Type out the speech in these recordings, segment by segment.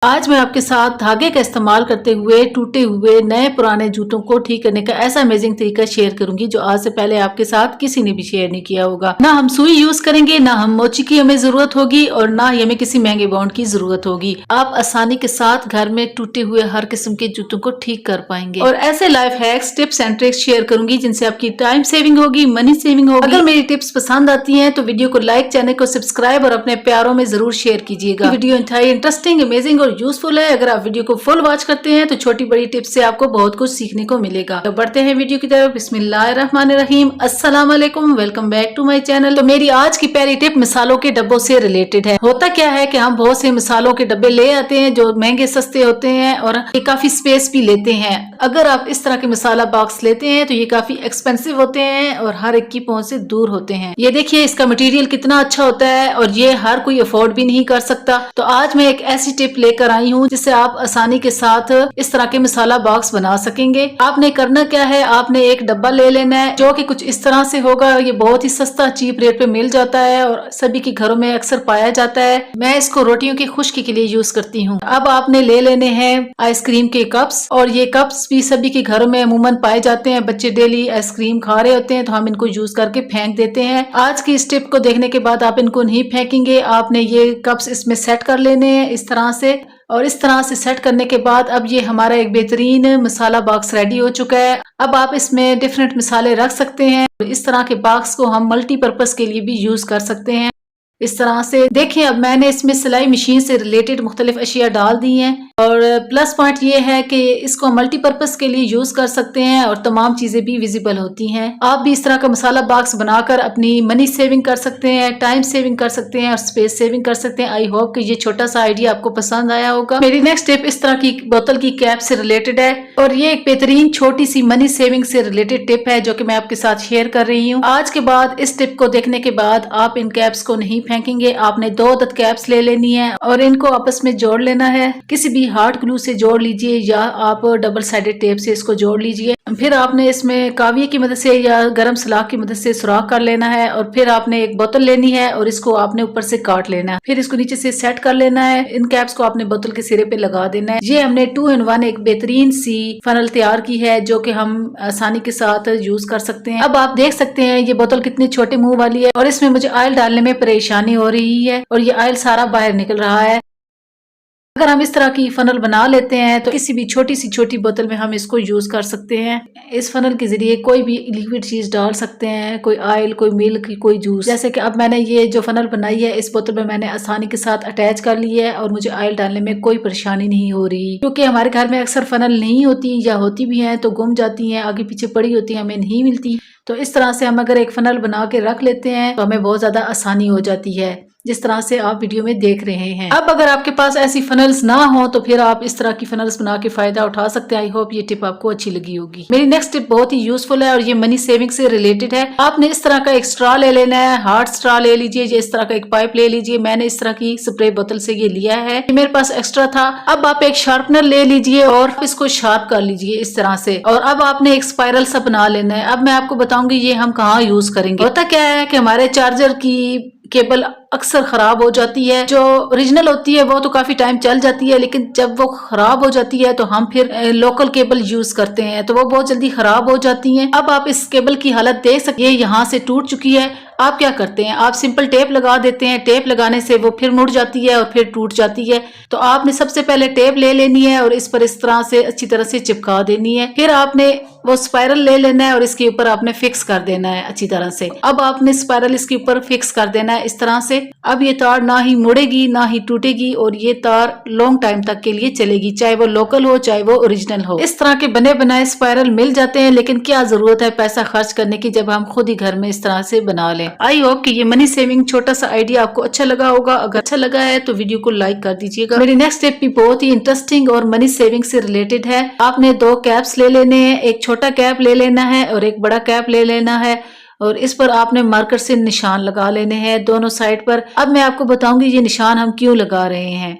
आज मैं आपके साथ धागे का इस्तेमाल करते हुए टूटे हुए नए पुराने जूतों को ठीक करने का ऐसा अमेजिंग तरीका शेयर करूंगी जो आज से पहले आपके साथ किसी ने भी शेयर नहीं किया होगा। ना हम सुई यूज करेंगे, ना हम मोची की हमें जरूरत होगी और ना ही हमें किसी महंगे बाउंड की जरूरत होगी। आप आसानी के साथ घर में टूटे हुए हर किस्म के जूतों को ठीक कर पाएंगे और ऐसे life hacks, tips and tricks share करूंगी जिनसे आपकी टाइम सेविंग होगी, मनी सेविंग होगी। अगर मेरी टिप्स पसंद आती है तो वीडियो को लाइक, चैनल को सब्सक्राइब और अपने प्यारों में जरूर शेयर कीजिएगा। वीडियो इंतहाई इंटरेस्टिंग, अमेजिंग और यूजफुल है। अगर आप वीडियो को फुल वॉच करते हैं तो छोटी बड़ी टिप्स से आपको बहुत कुछ सीखने को मिलेगा। तो बढ़ते हैं वीडियो की तरफ। बिस्मिल्लाहिर्रहमानिर्रहीम, अस्सलाम वालेकुम, welcome back to my channel. तो मेरी आज की पहली टिप मिसालों के डब्बों से रिलेटेड है। होता क्या है कि हम बहुत से मिसालों के डब्बे ले आते हैं जो महंगे सस्ते होते हैं और ये काफी स्पेस भी लेते हैं। अगर आप इस तरह के मिसाला बॉक्स लेते हैं तो ये काफी एक्सपेंसिव होते हैं और हर एक की पहुंच से दूर होते हैं। ये देखिए इसका मटेरियल कितना अच्छा होता है और ये हर कोई अफोर्ड भी नहीं कर सकता। तो आज मैं एक ऐसी टिप लेकर आई हूँ जिससे आप आसानी के साथ इस तरह के मसाला बॉक्स बना सकेंगे। आपने करना क्या है, आपने एक डब्बा ले लेना है जो कि कुछ इस तरह से होगा। ये बहुत ही सस्ता चीप रेट पे मिल जाता है और सभी के घरों में अक्सर पाया जाता है। मैं इसको रोटियों की खुश्की के लिए यूज करती हूँ। अब आपने ले लेने हैं आइसक्रीम के कप्स और ये कप्स भी सभी के घरों में अमूमन पाए जाते हैं। बच्चे डेली आइसक्रीम खा रहे होते हैं तो हम इनको यूज करके फेंक देते हैं। आज की इस टिप को देखने के बाद आप इनको नहीं फेंकेंगे। आपने ये कप्स इसमें सेट कर लेने हैं इस तरह से, और इस तरह से सेट करने के बाद अब ये हमारा एक बेहतरीन मसाला बॉक्स रेडी हो चुका है। अब आप इसमें डिफरेंट मसाले रख सकते हैं। इस तरह के बॉक्स को हम मल्टीपर्पज के लिए भी यूज कर सकते हैं। इस तरह से देखिए, अब मैंने इसमें सिलाई मशीन से रिलेटेड मुख्तलिफ अशिया डाल दी हैं और प्लस पॉइंट ये है कि इसको मल्टीपर्पज के लिए यूज कर सकते हैं और तमाम चीजें भी विजिबल होती हैं। आप भी इस तरह का मसाला बॉक्स बनाकर अपनी मनी सेविंग कर सकते हैं, टाइम सेविंग कर सकते हैं और स्पेस सेविंग कर सकते हैं। आई होप कि ये छोटा सा आइडिया आपको पसंद आया होगा। मेरी नेक्स्ट टिप इस तरह की बोतल की कैप से रिलेटेड है और ये एक बेहतरीन छोटी सी मनी सेविंग से रिलेटेड टिप है जो कि मैं आपके साथ शेयर कर रही हूँ। आज के बाद इस टिप को देखने के बाद आप इन कैप्स को नहीं फेंकेंगे। आपने 2 अदद कैप्स ले लेनी है और इनको आपस में जोड़ लेना है। किसी भी हार्ड ग्लू से जोड़ लीजिए या आप डबल साइडेड टेप से इसको जोड़ लीजिए। फिर आपने इसमें काविये की मदद से या गरम सलाख की मदद से सुराख कर लेना है और फिर आपने एक बोतल लेनी है और इसको आपने ऊपर से काट लेना है। फिर इसको नीचे से सेट कर लेना है। इन कैप्स को आपने बोतल के सिरे पे लगा देना है। ये हमने 2 in 1 एक बेहतरीन सी फनल तैयार की है जो कि हम आसानी के साथ यूज कर सकते हैं। अब आप देख सकते हैं ये बोतल कितने छोटे मुंह वाली है और इसमें मुझे ऑयल डालने में परेशानी हो रही है और ये ऑयल सारा बाहर निकल रहा है। अगर हम इस तरह की फनल बना लेते हैं तो किसी भी छोटी सी छोटी बोतल में हम इसको यूज कर सकते हैं। इस फनल के जरिए कोई भी लिक्विड चीज डाल सकते हैं, कोई ऑयल, कोई मिल्क, कोई जूस। जैसे कि अब मैंने ये जो फनल बनाई है इस बोतल में मैंने आसानी के साथ अटैच कर ली है और मुझे ऑयल डालने में कोई परेशानी नहीं हो रही, क्योंकि हमारे घर में अक्सर फनल नहीं होती या होती भी हैं तो गुम जाती हैं, आगे पीछे पड़ी होती है, हमें नहीं मिलती। तो इस तरह से हम अगर एक फनल बना के रख लेते हैं तो हमें बहुत ज्यादा आसानी हो जाती है, जिस तरह से आप वीडियो में देख रहे हैं। अब अगर आपके पास ऐसी फनल्स ना हो तो फिर आप इस तरह की फनल्स बना के फायदा उठा सकते हैं। आई होप ये टिप आपको अच्छी लगी होगी। मेरी नेक्स्ट टिप बहुत ही यूजफुल है और ये मनी सेविंग से रिलेटेड है। आपने इस तरह का एक स्ट्रॉ ले लेना है, हार्ड स्ट्रॉ ले लीजिए, ये इस तरह का एक पाइप ले लीजिए। मैंने इस तरह की स्प्रे बोतल से ये लिया है, ये मेरे पास एक्स्ट्रा था। अब आप एक शार्पनर ले लीजिए और इसको शार्प कर लीजिए इस तरह से और अब आपने एक स्पाइरल सा बना लेना है। अब मैं आपको बताऊंगी ये हम कहाँ यूज करेंगे। होता क्या है कि हमारे चार्जर की केबल अक्सर खराब हो जाती है। जो ओरिजिनल होती है वो तो काफी टाइम चल जाती है, लेकिन जब वो खराब हो जाती है तो हम फिर लोकल केबल यूज करते हैं तो वो बहुत जल्दी खराब हो जाती हैं। अब आप इस केबल की हालत देख सकते हैं, यहाँ से टूट चुकी है। आप क्या करते हैं, आप सिंपल टेप लगा देते हैं। टेप लगाने से वो फिर मुड़ जाती है और फिर टूट जाती है। तो आपने सबसे पहले टेप ले लेनी है और इस पर इस तरह से अच्छी तरह से चिपका देनी है। फिर आपने वो स्पाइरल ले लेना है और इसके ऊपर आपने फिक्स कर देना है अच्छी तरह से। अब आपने स्पाइरल इसके ऊपर फिक्स कर देना है इस तरह से। अब ये तार ना ही मुड़ेगी ना ही टूटेगी और ये तार लॉन्ग टाइम तक के लिए चलेगी, चाहे वो लोकल हो चाहे वो ओरिजिनल हो। इस तरह के बने बनाए स्पाइरल मिल जाते हैं, लेकिन क्या जरूरत है पैसा खर्च करने की जब हम खुद ही घर में इस तरह से बना लें। आई होप कि ये मनी सेविंग छोटा सा आइडिया आपको अच्छा लगा होगा। अगर अच्छा लगा है तो वीडियो को लाइक कर दीजिएगा। मेरी नेक्स्ट टिप भी बहुत ही इंटरेस्टिंग और मनी सेविंग से रिलेटेड है। आपने 2 कैप्स ले लेने हैं, एक छोटा कैप ले लेना है और एक बड़ा कैप ले लेना है और इस पर आपने मार्कर से निशान लगा लेने हैं दोनों साइड पर। अब मैं आपको बताऊंगी ये निशान हम क्यों लगा रहे हैं।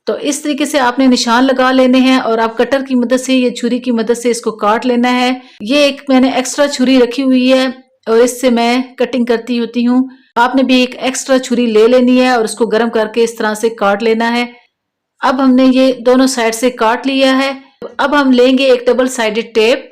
तो इस तरीके से आपने निशान लगा लेने हैं और आप कटर की मदद से या छुरी की मदद से इसको काट लेना है। ये एक मैंने एक्स्ट्रा छुरी रखी हुई है और इससे मैं कटिंग करती होती हूँ। आपने भी एक एक्स्ट्रा छुरी ले लेनी है और उसको गर्म करके इस तरह से काट लेना है। अब हमने ये दोनों साइड से काट लिया है। अब हम लेंगे एक डबल साइडेड टेप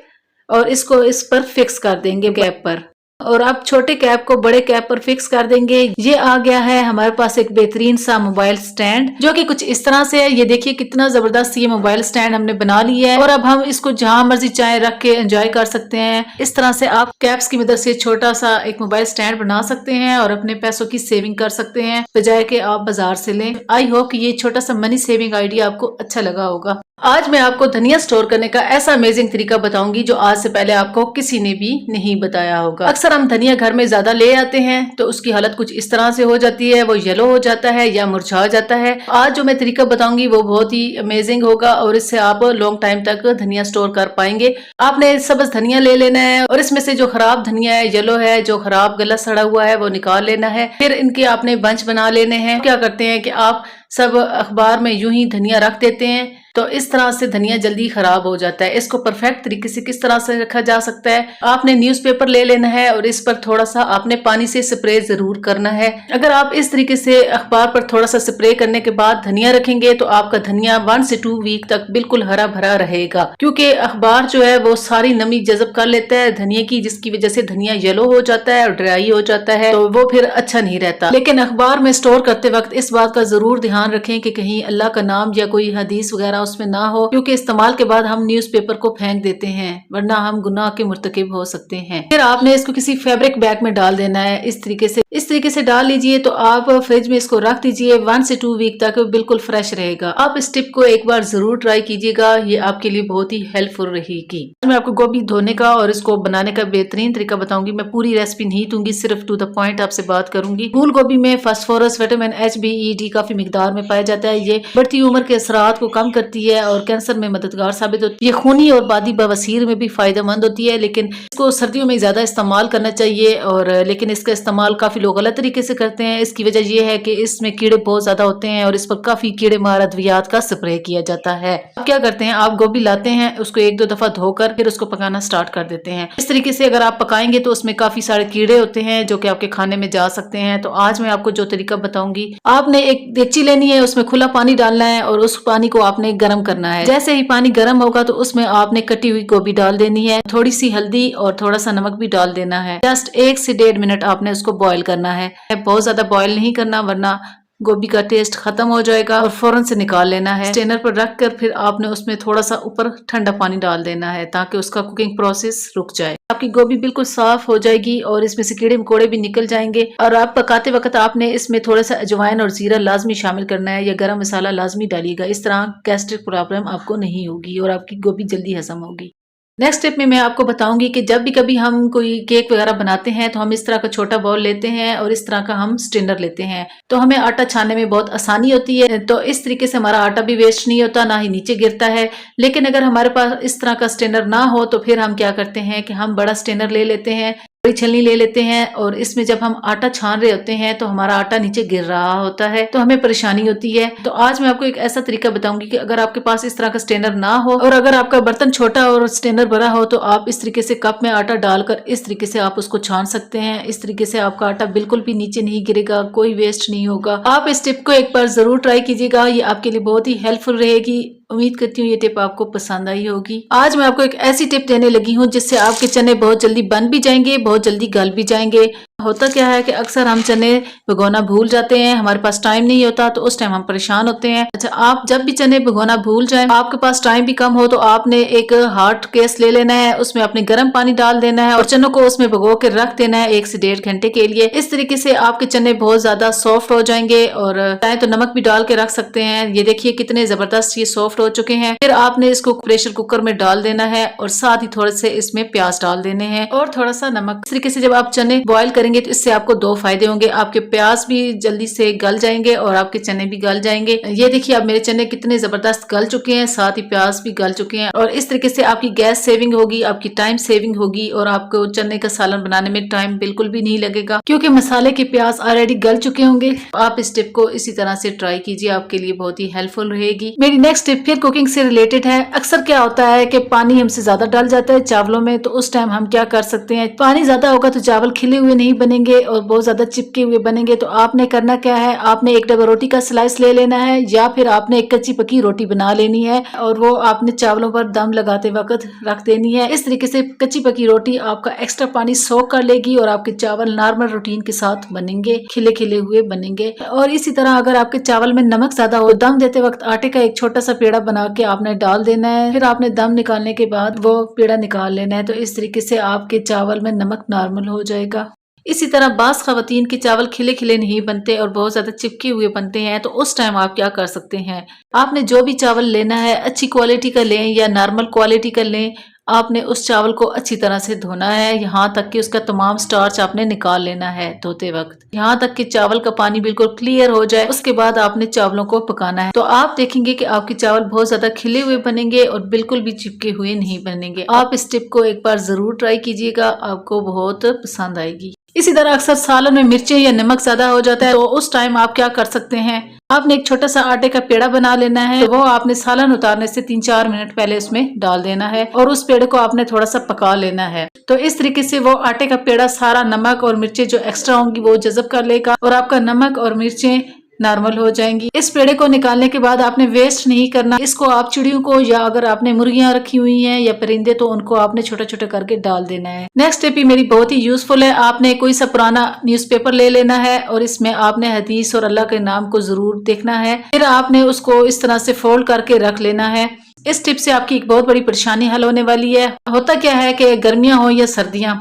और इसको इस पर फिक्स कर देंगे कैप पर, और अब छोटे कैप को बड़े कैप पर फिक्स कर देंगे। ये आ गया है हमारे पास एक बेहतरीन सा मोबाइल स्टैंड, जो कि कुछ इस तरह से है। ये देखिए कितना जबरदस्त ये मोबाइल स्टैंड हमने बना लिया है, और अब हम इसको जहां मर्जी चाहे रख के एंजॉय कर सकते हैं। इस तरह से आप कैप्स की मदद से छोटा सा एक मोबाइल स्टैंड बना सकते हैं और अपने पैसों की सेविंग कर सकते हैं, बजाय कि आप बाजार से लें। आई होप कि ये छोटा सा मनी सेविंग आइडिया आपको अच्छा लगा होगा। आज मैं आपको धनिया स्टोर करने का ऐसा अमेजिंग तरीका बताऊंगी जो आज से पहले आपको किसी ने भी नहीं बताया होगा। अक्सर हम धनिया घर में ज्यादा ले आते हैं तो उसकी हालत कुछ इस तरह से हो जाती है, वो येलो हो जाता है या मुरझा जाता है। आज जो मैं तरीका बताऊंगी वो बहुत ही अमेजिंग होगा और इससे आप लॉन्ग टाइम तक धनिया स्टोर कर पाएंगे। आपने सब्ज धनिया ले लेना है और इसमें से जो खराब धनिया है, येलो है, जो खराब गला सड़ा हुआ है, वो निकाल लेना है। फिर इनके आपने बंच बना लेने हैं। क्या करते हैं कि आप सब अखबार में यूं ही धनिया रख देते हैं, तो इस तरह से धनिया जल्दी खराब हो जाता है। इसको परफेक्ट तरीके से किस तरह से रखा जा सकता है, आपने न्यूज़पेपर ले लेना है और इस पर थोड़ा सा आपने पानी से स्प्रे जरूर करना है। अगर आप इस तरीके से अखबार पर थोड़ा सा स्प्रे करने के बाद धनिया रखेंगे तो आपका धनिया 1 से 2 वीक तक बिल्कुल हरा भरा रहेगा, क्योंकि अखबार जो है वो सारी नमी जज़ब कर लेता है धनिया की, जिसकी वजह से धनिया येलो हो जाता है और ड्राई हो जाता है, तो वो फिर अच्छा नहीं रहता। लेकिन अखबार में स्टोर करते वक्त इस बात का जरूर ध्यान रखें कि कहीं अल्लाह का नाम या कोई हदीस वगैरह उसमें ना हो, क्योंकि इस्तेमाल के बाद हम न्यूज़पेपर को फेंक देते हैं, वरना हम गुनाह के मुर्तकिब हो सकते हैं। फिर आपने इसको किसी फैब्रिक बैग में डाल देना है। इस तरीके से डाल लीजिए तो आप फ्रिज में इसको रख दीजिए। 1 से 2 वीक तक बिल्कुल फ्रेश रहेगा। आप इस टिप को एक बार जरूर ट्राई कीजिएगा, ये आपके लिए बहुत ही हेल्पफुल रहेगी। मैं आपको गोभी धोने का और इसको बनाने का बेहतरीन तरीका बताऊंगी। मैं पूरी रेसिपी नहीं दूंगी, सिर्फ टू द पॉइंट आपसे बात करूंगी। फूल गोभी में phosphorus, vitamin H, B, E, D काफी मिकदार में पाया जाता है। ये बढ़ती उम्र के असरात को कम करती है और कैंसर में मददगार साबित होती है। ये खूनी और बादी बवासीर में भी फायदेमंद होती है, लेकिन इसको सर्दियों में ज्यादा इस्तेमाल करना चाहिए। और लेकिन इसका इस्तेमाल काफी लोग गलत तरीके से करते हैं। इसकी वजह यह है कि इसमें कीड़े बहुत ज्यादा होते हैं और इस पर काफी कीड़े मार अद्वियात का स्प्रे किया जाता है। अब क्या करते हैं, आप गोभी लाते हैं, उसको 1-2 दफा धोकर फिर उसको पकाना स्टार्ट कर देते हैं। इस तरीके से अगर आप पकाएंगे तो उसमें काफी सारे कीड़े होते हैं जो कि आपके खाने में जा सकते हैं। तो आज मैं आपको जो तरीका बताऊंगी, आपने एक देगची लेनी है, उसमें खुला पानी डालना है और उस पानी को आपने गर्म करना है। जैसे ही पानी गर्म होगा तो उसमें आपने कटी हुई गोभी डाल देनी है, थोड़ी सी हल्दी और थोड़ा सा नमक भी डाल देना है। जस्ट 1 से 1.5 मिनट आपने उसको बॉईल करना है। बहुत ज्यादा बॉईल नहीं करना, वरना गोभी का टेस्ट खत्म हो जाएगा, और फौरन से निकाल लेना है। स्टेनर पर रखकर फिर आपने उसमें थोड़ा सा ऊपर ठंडा पानी डाल देना है ताकि उसका कुकिंग प्रोसेस रुक जाए। आपकी गोभी बिल्कुल साफ हो जाएगी और इसमें से कीड़े मकोड़े भी निकल जाएंगे। और आप पकाते वक्त आपने इसमें थोड़ा सा अजवाइन और जीरा लाजमी शामिल करना है, या गरम मसाला लाजमी डालिएगा। इस तरह गैस्ट्रिक प्रॉब्लम आपको नहीं होगी और आपकी गोभी जल्दी हजम होगी। नेक्स्ट स्टेप में मैं आपको बताऊंगी कि जब भी कभी हम कोई केक वगैरह बनाते हैं तो हम इस तरह का छोटा बाउल लेते हैं और इस तरह का हम स्टेनर लेते हैं, तो हमें आटा छानने में बहुत आसानी होती है। तो इस तरीके से हमारा आटा भी वेस्ट नहीं होता, ना ही नीचे गिरता है। लेकिन अगर हमारे पास इस तरह का स्टेनर ना हो तो फिर हम क्या करते हैं कि हम बड़ा स्टेनर ले लेते हैं, बड़ी छलनी ले लेते हैं, और इसमें जब हम आटा छान रहे होते हैं तो हमारा आटा नीचे गिर रहा होता है, तो हमें परेशानी होती है। तो आज मैं आपको एक ऐसा तरीका बताऊंगी कि अगर आपके पास इस तरह का स्टेनर ना हो और अगर आपका बर्तन छोटा और स्टेनर बड़ा हो तो आप इस तरीके से कप में आटा डालकर इस तरीके से आप उसको छान सकते हैं। इस तरीके से आपका आटा बिल्कुल भी नीचे नहीं गिरेगा, कोई वेस्ट नहीं होगा। आप इस टिप को एक बार जरूर ट्राई कीजिएगा, ये आपके लिए बहुत ही हेल्पफुल रहेगी। उम्मीद करती हूँ ये टिप आपको पसंद आई होगी। आज मैं आपको एक ऐसी टिप देने लगी हूँ जिससे आपके चने बहुत जल्दी बन भी जाएंगे, बहुत जल्दी गल भी जाएंगे। होता क्या है कि अक्सर हम चने भिगोना भूल जाते हैं, हमारे पास टाइम नहीं होता, तो उस टाइम हम परेशान होते हैं। अच्छा, आप जब भी चने भिगोना भूल जाएं, आपके पास टाइम भी कम हो, तो आपने एक हार्ड केस ले लेना है, उसमें अपने गर्म पानी डाल देना है और चनों को उसमें भिगो के रख देना है 1 से 1.5 घंटे के लिए। इस तरीके से आपके चने बहुत ज्यादा सॉफ्ट हो जाएंगे, और चाहे तो नमक भी डाल के रख सकते हैं। ये देखिए कितने जबरदस्त ये सॉफ्ट हो चुके हैं। फिर आपने इसको प्रेशर कुकर में डाल देना है और साथ ही थोड़े से इसमें प्याज डाल देने हैं और थोड़ा सा नमक। इस तरीके से जब आप चने बॉईल करेंगे तो इससे आपको 2 फायदे होंगे, आपके प्याज भी जल्दी से गल जाएंगे और आपके चने भी गल जाएंगे। ये देखिए अब मेरे चने कितने जबरदस्त गल चुके हैं, साथ ही प्याज भी गल चुके हैं, और इस तरीके से आपकी गैस सेविंग होगी, आपकी टाइम सेविंग होगी, और आपको चने का सालन बनाने में टाइम बिल्कुल भी नहीं लगेगा क्योंकि मसाले के प्याज ऑलरेडी गल चुके होंगे। आप इस टिप को इसी तरह से ट्राई कीजिए, आपके लिए बहुत ही हेल्पफुल रहेगी। मेरी नेक्स्ट टिप फिर कुकिंग से रिलेटेड है। अक्सर क्या होता है कि पानी हमसे ज्यादा डल जाता है चावलों में, तो उस टाइम हम क्या कर सकते हैं, पानी ज्यादा होगा तो चावल खिले हुए नहीं नहीं बनेंगे और बहुत ज्यादा चिपके हुए बनेंगे तो आपने करना क्या है, आपने एक डबल रोटी का स्लाइस ले लेना है या फिर आपने एक कच्ची पक्की रोटी बना लेनी है और वो आपने चावलों पर दम लगाते वक्त रख देनी है। इस तरीके से कच्ची पक्की रोटी आपका एक्स्ट्रा पानी सोख कर लेगी और आपके चावल नॉर्मल रूटीन के साथ बनेंगे, खिले खिले हुए बनेंगे। और इसी तरह अगर आपके चावल में नमक ज्यादा हो, दम देते वक्त आटे का एक छोटा सा पेड़ा बना के आपने डाल देना है, फिर आपने दम निकालने के बाद वो पेड़ा निकाल लेना है। तो इस तरीके से आपके चावल में नमक नॉर्मल हो जाएगा। इसी तरह बास खवातीन के चावल खिले खिले नहीं बनते और बहुत ज्यादा चिपके हुए बनते हैं, तो उस टाइम आप क्या कर सकते हैं, आपने जो भी चावल लेना है अच्छी क्वालिटी का लें या नॉर्मल क्वालिटी का लें, आपने उस चावल को अच्छी तरह से धोना है, यहाँ तक कि उसका तमाम स्टार्च आपने निकाल लेना है धोते वक्त, यहाँ तक कि चावल का पानी बिल्कुल क्लियर हो जाए। उसके बाद आपने चावलों को पकाना है। तो आप देखेंगे कि आपके चावल बहुत ज्यादा खिले हुए बनेंगे और बिल्कुल भी चिपके हुए नहीं बनेंगे। आप इस टिप को एक बार जरूर ट्राई कीजिएगा, आपको बहुत पसंद आएगी। इसी तरह अक्सर सालन में मिर्चें या नमक ज्यादा हो जाता है, तो उस टाइम आप क्या कर सकते हैं, आपने एक छोटा सा आटे का पेड़ा बना लेना है, तो वो आपने सालन उतारने से 3-4 मिनट पहले उसमें डाल देना है और उस पेड़े को आपने थोड़ा सा पका लेना है। तो इस तरीके से वो आटे का पेड़ा सारा नमक और मिर्चें जो एक्स्ट्रा होंगी वो जज़ब कर लेगा और आपका नमक और मिर्चें नॉर्मल हो जाएंगी। इस पेड़े को निकालने के बाद आपने वेस्ट नहीं करना, इसको आप चिड़ियों को या अगर आपने मुर्गियां रखी हुई हैं या परिंदे तो उनको आपने छोटा छोटा करके डाल देना है। नेक्स्ट स्टेप भी मेरी बहुत ही यूजफुल है। आपने कोई सा पुराना न्यूज़पेपर ले लेना है और इसमें आपने हदीस और अल्लाह के नाम को जरूर देखना है, फिर आपने उसको इस तरह से फोल्ड करके रख लेना है। इस टिप से आपकी एक बहुत बड़ी परेशानी हल होने वाली है। होता क्या है कि गर्मियां हो या सर्दियां,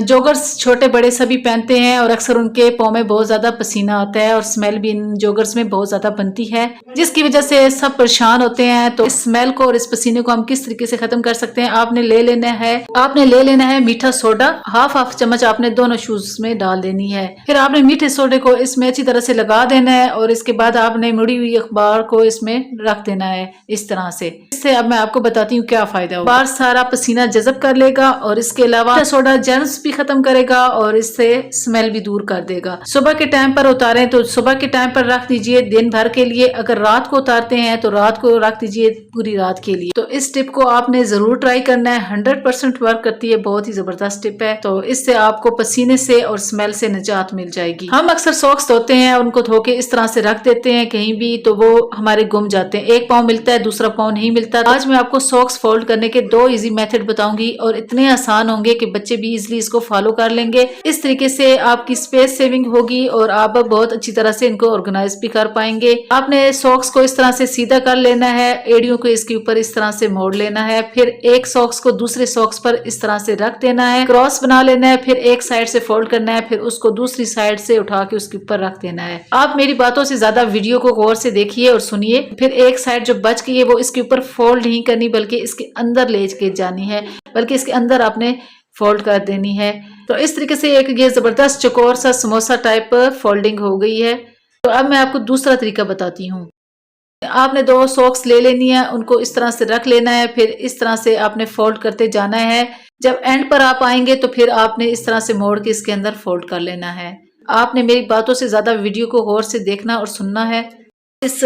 जोगर्स छोटे बड़े सभी पहनते हैं और अक्सर उनके पाँव में बहुत ज्यादा पसीना आता है और स्मेल भी इन जोगर्स में बहुत ज्यादा बनती है, जिसकी वजह से सब परेशान होते हैं। तो इस स्मेल को और इस पसीने को हम किस तरीके से खत्म कर सकते हैं, आपने ले लेना है मीठा सोडा, हाफ चम्मच आपने दोनों शूज में डाल देनी है। फिर आपने मीठे सोडे को इसमें अच्छी तरह से लगा देना है और इसके बाद आपने मुड़ी हुई अखबार को इसमें रख देना है इस तरह से। इससे अब मैं आपको बताती हूँ क्या फायदा होगा। बार सारा पसीना जज़ब कर लेगा और इसके अलावा सोडा जर्म्स भी खत्म करेगा और इससे स्मेल भी दूर कर देगा। सुबह के टाइम पर उतारें तो सुबह के टाइम पर रख दीजिए दिन भर के लिए, अगर रात को उतारते हैं तो रात को रख दीजिए पूरी रात के लिए। तो इस टिप को आपने जरूर ट्राई करना है, 100% वर्क करती है, बहुत ही जबरदस्त टिप है। तो इससे आपको पसीने से और स्मेल से निजात मिल जाएगी। हम अक्सर सॉक्स धोते हैं, उनको धो के इस तरह से रख देते हैं कहीं भी, तो वो हमारे गुम जाते हैं, एक पाँव मिलता है दूसरा पाँव नहीं मिलता। आज मैं आपको सॉक्स फोल्ड करने के 2 इजी मेथड बताऊंगी और इतने आसान होंगे कि बच्चे भी इजिली इसको फॉलो कर लेंगे। इस तरीके से आपकी स्पेस सेविंग होगी और आप बहुत अच्छी तरह से इनको ऑर्गेनाइज भी कर पाएंगे। आपने सॉक्स को इस तरह से सीधा कर लेना है, एड़ियों को इसके ऊपर इस तरह से मोड़ लेना है, फिर एक सॉक्स को दूसरे सॉक्स पर इस तरह से रख देना है, क्रॉस बना लेना है, फिर एक साइड से फोल्ड करना है, फिर उसको दूसरी साइड से उठा के उसके ऊपर रख देना है। आप मेरी बातों से ज्यादा वीडियो को गौर से देखिए और सुनिए। फिर एक साइड जो बच गई है वो इसके ऊपर फोल्ड नहीं करनी बल्कि इसके अंदर ले के जानी है, बल्कि इसके अंदर आपने फोल्ड कर देनी है। तो इस तरीके से एक ये जबरदस्त चौकोर सा समोसा टाइप फोल्डिंग हो गई है। तो अब मैं आपको दूसरा तरीका बताती हूँ। आपने 2 सॉक्स ले लेनी है, उनको इस तरह से रख लेना है, फिर इस तरह से आपने फोल्ड करते जाना है। जब एंड पर आप आएंगे तो फिर आपने इस तरह से मोड़ के इसके अंदर फोल्ड कर लेना है। आपने मेरी बातों से ज्यादा वीडियो को गौर से देखना और सुनना है। इस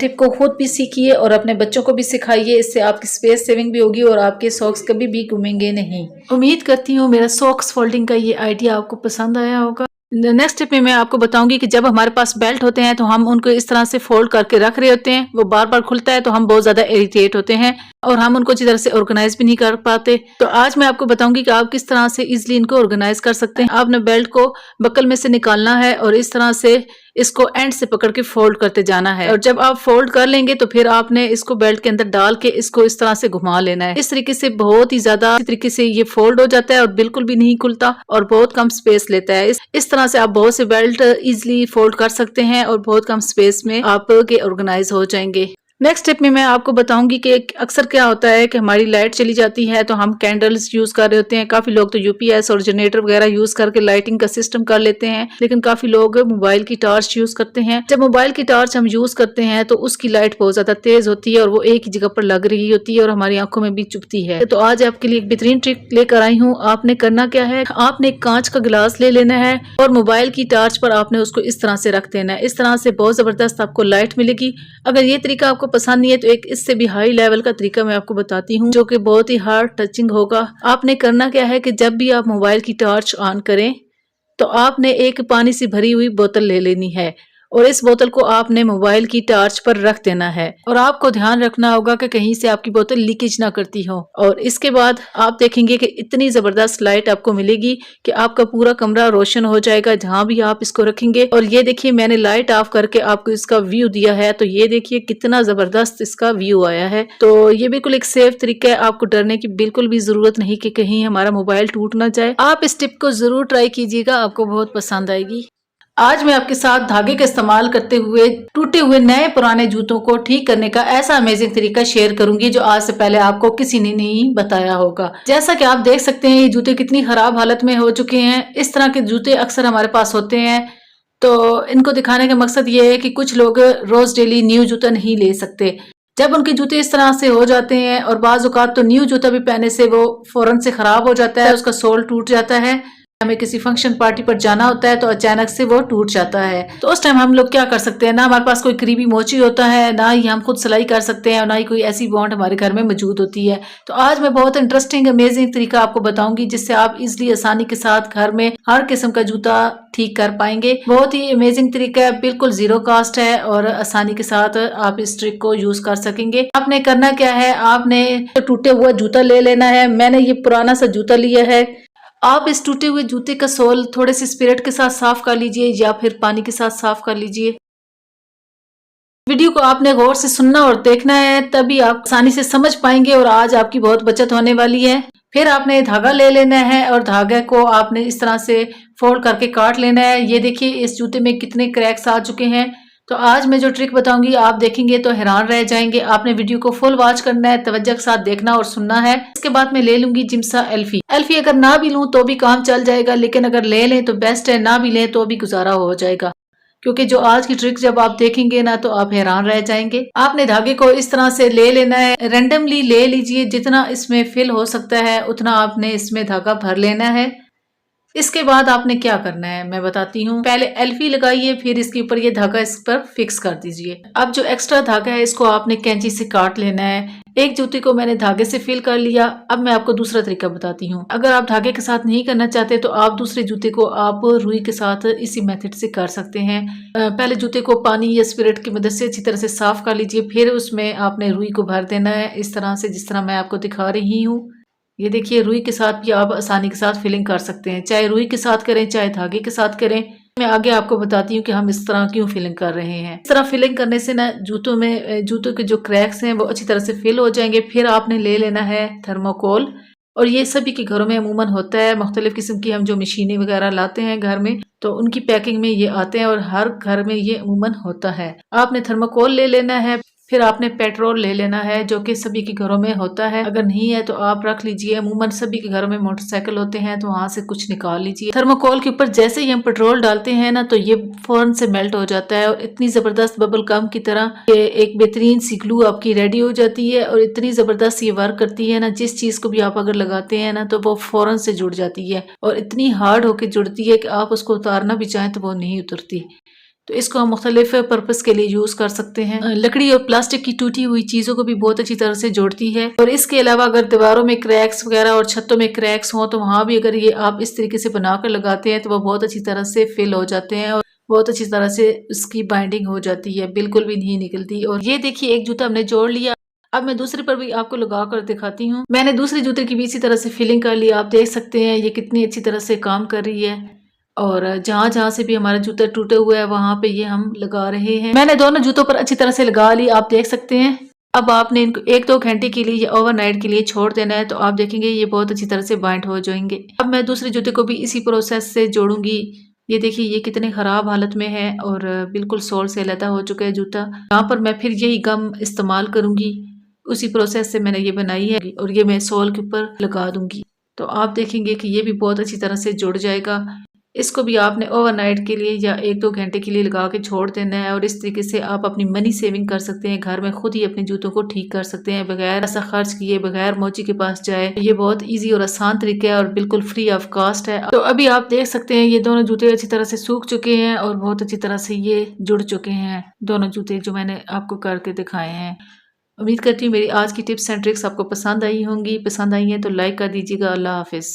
टिप को खुद भी सीखिए और अपने बच्चों को भी सिखाइए, इससे आपकी स्पेस सेविंग भी होगी और आपके सॉक्स कभी भी घूमेंगे नहीं। उम्मीद करती हूँ मेरा सॉक्स फोल्डिंग का ये आइडिया आपको पसंद आया होगा। नेक्स्ट टिप में मैं आपको बताऊंगी कि जब हमारे पास बेल्ट होते हैं तो हम उनको इस तरह से फोल्ड करके रख रहे होते हैं, वो बार बार खुलता है तो हम बहुत ज्यादा इरिटेट होते हैं और हम उनको अच्छी तरह से ऑर्गेनाइज भी नहीं कर पाते। तो आज मैं आपको बताऊंगी कि आप किस तरह से इजिली इनको ऑर्गेनाइज कर सकते हैं। आपने बेल्ट को बकल में से निकालना है और इस तरह से इसको एंड से पकड़ के फोल्ड करते जाना है और जब आप फोल्ड कर लेंगे तो फिर आपने इसको बेल्ट के अंदर डाल के इसको इस तरह से घुमा लेना है। इस तरीके से बहुत ही ज्यादा तरीके से ये फोल्ड हो जाता है और बिल्कुल भी नहीं खुलता और बहुत कम स्पेस लेता है। इस तरह से आप बहुत से बेल्ट इजिली फोल्ड कर सकते हैं और बहुत कम स्पेस में आपके ऑर्गेनाइज हो जाएंगे। नेक्स्ट स्टेप में मैं आपको बताऊंगी कि अक्सर क्या होता है कि हमारी लाइट चली जाती है तो हम कैंडल्स यूज कर रहे होते हैं। काफी लोग तो यूपीएस और जनरेटर वगैरह यूज करके लाइटिंग का सिस्टम कर लेते हैं, लेकिन काफी लोग मोबाइल की टॉर्च यूज करते हैं। जब मोबाइल की टॉर्च हम यूज करते हैं तो उसकी लाइट बहुत ज्यादा तेज होती है और वो एक ही जगह पर लग रही होती है और हमारी आंखों में भी चुभती है। तो आज आपके लिए एक बेहतरीन ट्रिक लेकर आई हूँ। आपने करना क्या है, आपने एक कांच का गिलास ले लेना है और मोबाइल की टॉर्च पर आपने उसको इस तरह से रख देना है। इस तरह से बहुत जबरदस्त आपको लाइट मिलेगी। अगर ये तरीका आपको पसंद नहीं है तो एक इससे भी हाई लेवल का तरीका मैं आपको बताती हूँ जो कि बहुत ही हार्ड टचिंग होगा। आपने करना क्या है कि जब भी आप मोबाइल की टॉर्च ऑन करें तो आपने एक पानी से भरी हुई बोतल ले लेनी है और इस बोतल को आपने मोबाइल की टार्च पर रख देना है और आपको ध्यान रखना होगा कि कहीं से आपकी बोतल लीकेज ना करती हो। और इसके बाद आप देखेंगे कि इतनी जबरदस्त लाइट आपको मिलेगी कि आपका पूरा कमरा रोशन हो जाएगा जहां भी आप इसको रखेंगे। और ये देखिए मैंने लाइट ऑफ करके आपको इसका व्यू दिया है, तो ये देखिए कितना जबरदस्त इसका व्यू आया है। तो ये बिल्कुल एक सेफ तरीका है, आपको डरने की बिल्कुल भी जरूरत नहीं कि कहीं हमारा मोबाइल टूट ना जाए। आप इस टिप को जरूर ट्राई कीजिएगा, आपको बहुत पसंद आएगी। आज मैं आपके साथ धागे का इस्तेमाल करते हुए टूटे हुए नए पुराने जूतों को ठीक करने का ऐसा अमेजिंग तरीका शेयर करूंगी जो आज से पहले आपको किसी ने नहीं बताया होगा। जैसा कि आप देख सकते हैं ये जूते कितनी खराब हालत में हो चुके हैं। इस तरह के जूते अक्सर हमारे पास होते हैं, तो इनको दिखाने का मकसद ये है कि कुछ लोग रोज डेली न्यू जूता नहीं ले सकते। जब उनके जूते इस तरह से हो जाते हैं और बाज औकात तो न्यू जूता भी पहने से वो फौरन से खराब हो जाता है, उसका सोल टूट जाता है। हमें किसी फंक्शन पार्टी पर जाना होता है तो अचानक से वो टूट जाता है, तो उस टाइम हम लोग क्या कर सकते हैं, ना हमारे पास कोई करीबी मोची होता है, ना ही हम खुद सिलाई कर सकते हैं और ना ही कोई ऐसी बॉन्ड हमारे घर में मौजूद होती है। तो आज मैं बहुत इंटरेस्टिंग अमेजिंग तरीका आपको बताऊंगी जिससे आप इजिली आसानी के साथ घर में हर किस्म का जूता ठीक कर पाएंगे। बहुत ही अमेजिंग तरीका है, बिल्कुल जीरो कॉस्ट है और आसानी के साथ आप इस ट्रिक को यूज कर सकेंगे। आपने करना क्या है, आपने टूटे हुआ जूता ले लेना है। मैंने ये पुराना सा जूता लिया है। आप इस टूटे हुए जूते का सोल थोड़े से स्पिरिट के साथ साफ कर लीजिए या फिर पानी के साथ साफ कर लीजिए। वीडियो को आपने गौर से सुनना और देखना है, तभी आप आसानी से समझ पाएंगे और आज आपकी बहुत बचत होने वाली है। फिर आपने धागा ले लेना है और धागे को आपने इस तरह से फोल्ड करके काट लेना है। ये देखिए इस जूते में कितने क्रैक्स आ चुके हैं। तो आज मैं जो ट्रिक बताऊंगी आप देखेंगे तो हैरान रह जाएंगे। आपने वीडियो को फुल वॉच करना है, तवज्जो के साथ देखना और सुनना है। इसके बाद मैं ले लूंगी जिम्सा एल्फी। एल्फी अगर ना भी लूं तो भी काम चल जाएगा, लेकिन अगर ले लें तो बेस्ट है, ना भी लें तो भी गुजारा हो जाएगा। क्योंकि जो आज की ट्रिक जब आप देखेंगे ना तो आप हैरान रह जाएंगे। आपने धागे को इस तरह से ले लेना है, रेंडमली ले लीजिए, जितना इसमें फिल हो सकता है उतना आपने इसमें धागा भर लेना है। इसके बाद आपने क्या करना है मैं बताती हूँ। पहले एल्फी लगाइए, फिर इसके ऊपर ये धागा इस पर फिक्स कर दीजिए। अब जो एक्स्ट्रा धागा है इसको आपने कैंची से काट लेना है। एक जूते को मैंने धागे से फिल कर लिया। अब मैं आपको दूसरा तरीका बताती हूँ। अगर आप धागे के साथ नहीं करना चाहते तो आप दूसरे जूते को आप रुई के साथ इसी मेथड से कर सकते हैं। पहले जूते को पानी या स्पिरिट की मदद से अच्छी तरह से साफ कर लीजिए, फिर उसमें आपने रुई को भर देना है इस तरह से जिस तरह मैं आपको दिखा रही हूँ। ये देखिए रुई के साथ भी आप आसानी के साथ फिलिंग कर सकते हैं, चाहे रुई के साथ करें चाहे धागे के साथ करें। मैं आगे आपको बताती हूँ कि हम इस तरह क्यों फिलिंग कर रहे हैं। इस तरह फिलिंग करने से ना जूतों के जो क्रैक्स हैं वो अच्छी तरह से फिल हो जाएंगे। फिर आपने ले लेना है थर्मोकोल, और ये सभी के घरों में अमूमन होता है। मुख्तलिफ किस्म की हम जो मशीनें वगैरह लाते हैं घर में तो उनकी पैकिंग में ये आते हैं और हर घर में ये अमूमन होता है। आपने थर्मोकोल ले लेना है, फिर आपने पेट्रोल ले लेना है जो कि सभी के घरों में होता है। अगर नहीं है तो आप रख लीजिए, अमूमन सभी के घरों में मोटरसाइकिल होते हैं तो वहां से कुछ निकाल लीजिए। थर्मोकोल के ऊपर जैसे ही हम पेट्रोल डालते हैं ना तो ये फौरन से मेल्ट हो जाता है और इतनी जबरदस्त बबल गम की तरह ये एक बेहतरीन सी ग्लू आपकी रेडी हो जाती है और इतनी जबरदस्त ये वर्क करती है ना, जिस चीज को भी आप अगर लगाते हैं ना तो वो फौरन से जुड़ जाती है और इतनी हार्ड होकर जुड़ती है कि आप उसको उतारना भी चाहें तो वो नहीं उतरती। तो इसको हम मुख्तलिफ पर्पज़ के लिए यूज़ कर सकते हैं। लकड़ी और प्लास्टिक की टूटी हुई चीज़ों को भी बहुत अच्छी तरह से जोड़ती है। और इसके अलावा अगर दीवारों में क्रैक्स वगैरह और छतों में क्रैक्स हों तो वहाँ भी अगर ये आप इस तरीके से बनाकर लगाते हैं तो वो बहुत अच्छी तरह से फिल हो जाते हैं और बहुत अच्छी तरह से उसकी बाइंडिंग हो जाती है, बिल्कुल भी नहीं निकलती। और ये देखिए एक जूता हमने जोड़ लिया। अब मैं दूसरे पर भी आपको लगा कर दिखाती हूँ। मैंने दूसरे जूते की भी इसी तरह से फिलिंग कर ली। आप देख सकते हैं ये कितनी अच्छी तरह से काम कर रही है और जहाँ जहाँ से भी हमारा जूता टूटे हुआ है वहां पे ये हम लगा रहे हैं। मैंने दोनों जूतों पर अच्छी तरह से लगा ली, आप देख सकते हैं। अब आपने इनको 1-2 घंटे के लिए या ओवरनाइट के लिए छोड़ देना है तो आप देखेंगे ये बहुत अच्छी तरह से बाइंड हो जाएंगे। अब मैं दूसरे जूते को भी इसी प्रोसेस से जोड़ूंगी। ये देखिए ये कितने खराब हालत में है और बिल्कुल सोल से अलहदा हो चुका है जूता। यहाँ पर मैं फिर यही गम इस्तेमाल करूंगी, उसी प्रोसेस से मैंने ये बनाई है और ये मैं सोल के ऊपर लगा दूंगी। तो आप देखेंगे कि ये भी बहुत अच्छी तरह से जुड़ जाएगा। इसको भी आपने ओवरनाइट के लिए या 1-2 घंटे के लिए लगा के छोड़ देना है और इस तरीके से आप अपनी मनी सेविंग कर सकते हैं। घर में खुद ही अपने जूतों को ठीक कर सकते हैं बगैर ऐसा खर्च किए, बगैर मोची के पास जाए। ये बहुत इजी और आसान तरीका है और बिल्कुल फ्री ऑफ कॉस्ट है। तो अभी आप देख सकते हैं ये दोनों जूते अच्छी तरह से सूख चुके हैं और बहुत अच्छी तरह से ये जुड़ चुके हैं, दोनों जूते जो मैंने आपको करके दिखाए हैं। उम्मीद करती हूँ मेरी आज की टिप्स एंड ट्रिक्स आपको पसंद आई होंगी। पसंद आई है तो लाइक कर दीजिएगा। अल्लाह हाफिज।